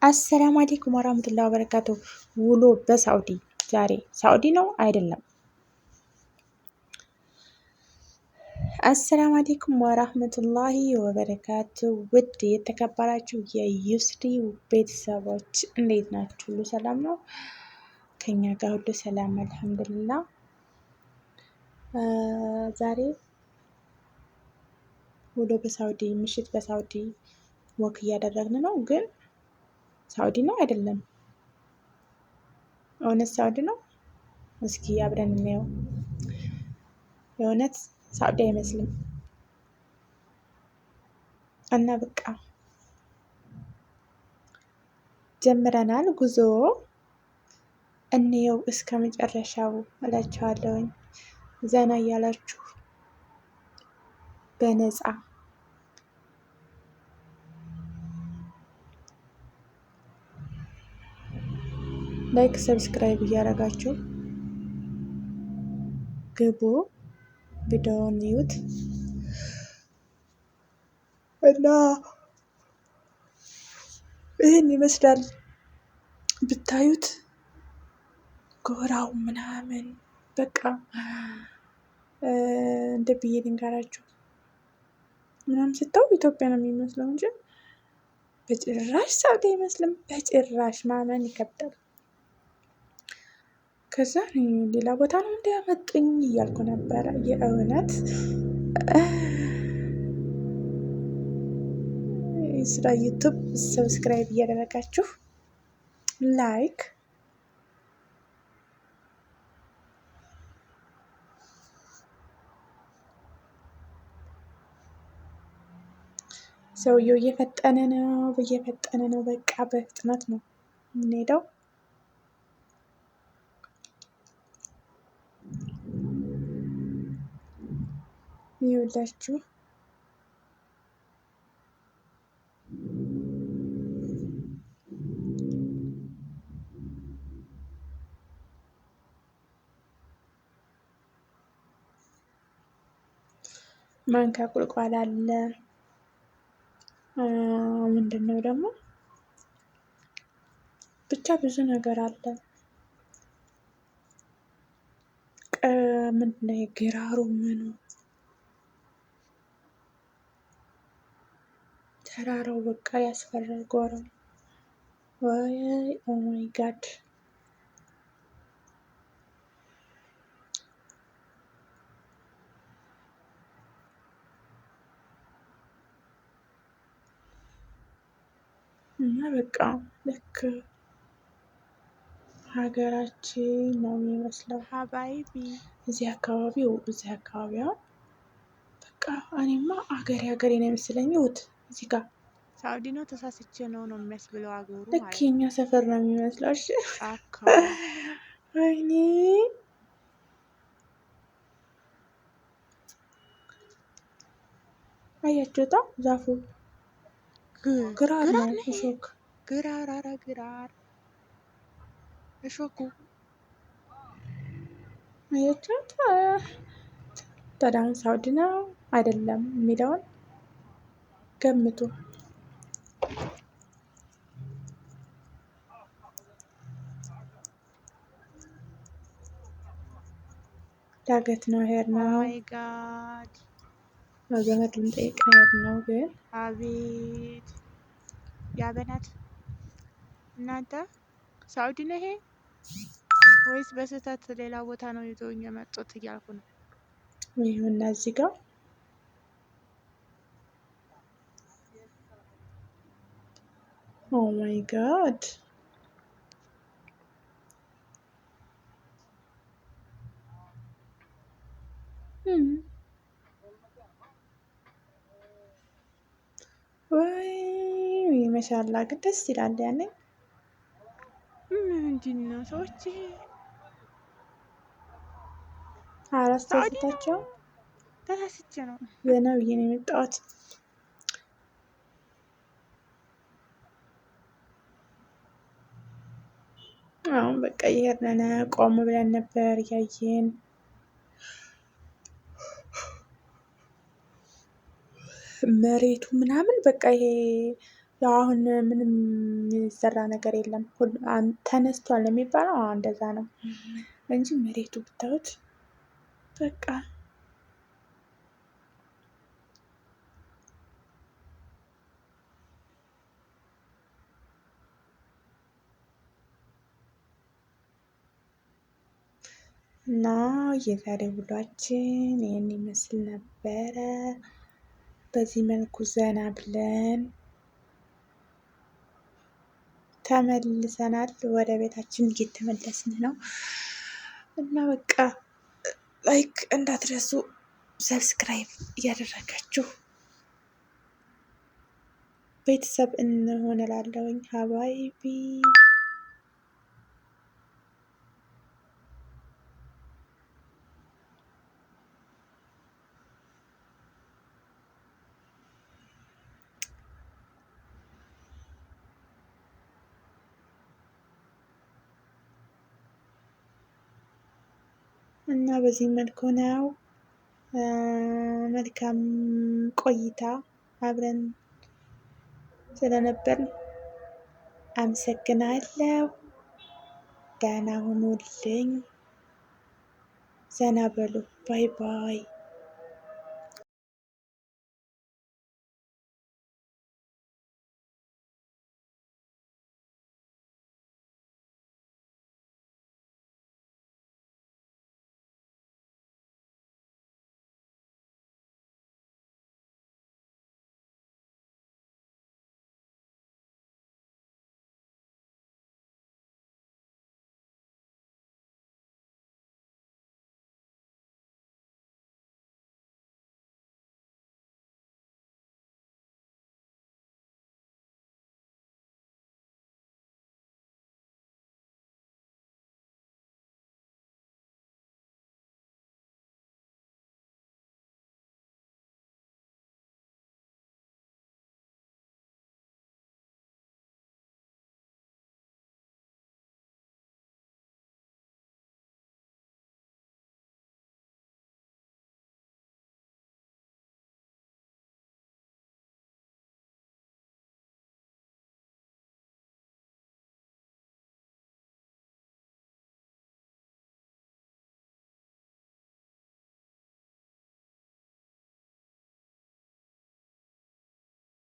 አሰላሙ አለይኩም ወራህመቱላሂ ወበረካቱ። ውሎ በሳውዲ ዛሬ ሳውዲ ነው አይደለም? አሰላሙ አለይኩም ወራህመቱላሂ ወበረካቱ። ውድ የተከበራችሁ የዩስሪ ቤተሰቦች እንዴት ናችሁ? ሁሉ ሰላም ነው? ከኛ ጋር ሁሉ ሰላም አልሐምዱሊላህ። ዛሬ ውሎ በሳውዲ ምሽት በሳውዲ ወክ እያደረግን ነው። ግን ሳውዲ ነው አይደለም? እውነት ሳውዲ ነው? እስኪ አብረን እናየው። የእውነት ሳውዲ አይመስልም። እና በቃ ጀምረናል ጉዞ። እንየው እስከ መጨረሻው እላችኋለሁኝ። ዘና እያላችሁ በነፃ ላይክ ሰብስክራይብ እያደረጋችሁ ግቡ። ቪዲዮውን እዩት እና ይህን ይመስላል ብታዩት ጎራው ምናምን በቃ እንደ ብዬ ልንገራችሁ ምናምን ስታው ኢትዮጵያ ነው የሚመስለው እንጂ በጭራሽ ሳውዲ አይመስልም። በጭራሽ ማመን ይከብዳል። ከዛ ሌላ ቦታ ነው እንዲያመጡኝ እያልኩ ነበረ። የእውነት ስራ ዩቱብ ሰብስክራይብ እያደረጋችሁ ላይክ ሰውየው እየፈጠነ ነው። በቃ በፍጥነት ነው የምንሄደው። ይኸውላችሁ ማንካ ቁልቋል አለ። ምንድን ነው ደግሞ ብቻ ብዙ ነገር አለ። ምንድን ነው የግራሩ ምኑ ተራራው በቃ ያስፈራል። ጎራው ወይ ኦ ማይ ጋድ እና በቃ ልክ ሀገራችን ነው የሚመስለው። ሀባይቢ እዚህ አካባቢው በቃ እኔማ ሀገሬ ነው የመሰለኝ። ውት እዚህ ጋር ሳውዲ ነው ተሳስቼ ነው የሚያስብለው ሀገሩ ልክ የኛ ሰፈር ነው የሚመስለው። እሺ ጫካ ወይኔ አያችሁታ ዛፉ ግራር ነው እሾክ ግራር እሾኩ አያችሁት። ታዲያ ሳውዲ ነው አይደለም የሚለውን ገምቱ። ዳገት ነው ሄድ ነው። ማይ ጋድ ዘመድ ልንጠይቅ ነው ሄድ ነው። ግን አቤት ያበናት እናንተ ሳውዲ ነው ይሄ ወይስ በስህተት ሌላ ቦታ ነው ይዘውኝ የመጡት እያልኩ ነው። ይሁንና እዚህ ጋር ኦ ማይ ጋድ ወይ መሻላ ግን ደስ ይላል። ያኔ ምንድን ነው ሰዎች አላስደስታቸው ተሳስቼ ነው ዘና ብዬ ነው የመጣሁት። አሁን በቃ እየሄድን ቆም ብለን ነበር እያየን መሬቱ ምናምን በቃ ይሄ ያው አሁን ምንም የሚሰራ ነገር የለም። ተነስቷል የሚባለው እንደዛ ነው እንጂ መሬቱ ብታዩት በቃ እና የዛሬ ውሏችን ይህን ይመስል ነበረ። በዚህ መልኩ ዘና ብለን ተመልሰናል። ወደ ቤታችን እየተመለስን ነው እና በቃ ላይክ እንዳትረሱ፣ ሰብስክራይብ እያደረጋችሁ ቤተሰብ እንሆን እላለሁኝ። ሀባይቢ እና በዚህ መልኩ ነው። መልካም ቆይታ አብረን ስለነበር አመሰግናለሁ። ደህና ሁኑልኝ። ዘና በሉ። ባይ ባይ።